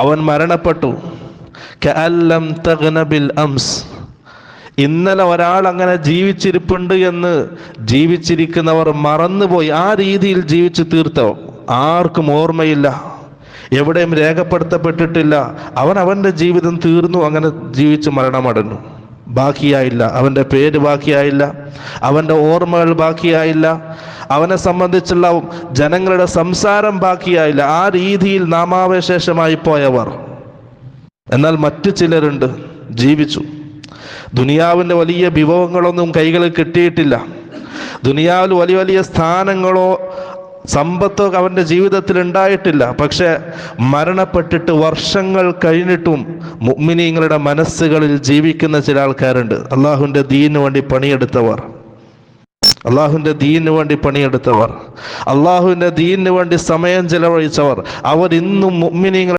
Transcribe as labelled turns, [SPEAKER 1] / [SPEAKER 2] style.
[SPEAKER 1] അവൻ മരണപ്പെട്ടു. കഅല്ലം തഗ്ന ബിൽ അംസ്. ഇന്നലെ ഒരാൾ അങ്ങനെ ജീവിച്ചിരിപ്പുണ്ട് എന്ന് ജീവിച്ചിരിക്കുന്നവർ മറന്നുപോയി. ആ രീതിയിൽ ജീവിച്ചു തീർത്തോ ആർക്കും ഓർമ്മയില്ല, എവിടെയും രേഖപ്പെടുത്തപ്പെട്ടിട്ടില്ല. അവൻ്റെ ജീവിതം തീർന്നു, അങ്ങനെ ജീവിച്ച് മരണമടഞ്ഞു. ബാക്കിയായില്ല, അവൻ്റെ പേര് ബാക്കിയായില്ല, അവൻ്റെ ഓർമ്മകൾ ബാക്കിയായില്ല, അവനെ സംബന്ധിച്ചുള്ള ജനങ്ങളുടെ സംസാരം ബാക്കിയായില്ല. ആ രീതിയിൽ നാമാവശേഷമായി പോയവർ. എന്നാൽ മറ്റു ചിലരുണ്ട്, ജീവിച്ചു. ദുനിയാവിൻ്റെ വലിയ വിഭവങ്ങളൊന്നും കൈകളിൽ കിട്ടിയിട്ടില്ല, ദുനിയാവിൽ വലിയ വലിയ സ്ഥാനങ്ങളോ സമ്പത്തോ അവൻ്റെ ജീവിതത്തിൽ ഉണ്ടായിട്ടില്ല. പക്ഷെ മരണപ്പെട്ടിട്ട് വർഷങ്ങൾ കഴിഞ്ഞിട്ടും മുഅ്മിനീങ്ങളുടെ മനസ്സുകളിൽ ജീവിക്കുന്ന ചില ആൾക്കാരുണ്ട്. അള്ളാഹുവിൻ്റെ ദീനിന് വേണ്ടി പണിയെടുത്തവർ, അള്ളാഹുവിൻ്റെ ദീനിന് വേണ്ടി പണിയെടുത്തവർ, അള്ളാഹുവിൻ്റെ ദീനിന് വേണ്ടി സമയം ചെലവഴിച്ചവർ. അവർ ഇന്നും മുഅ്മിനീങ്ങൾ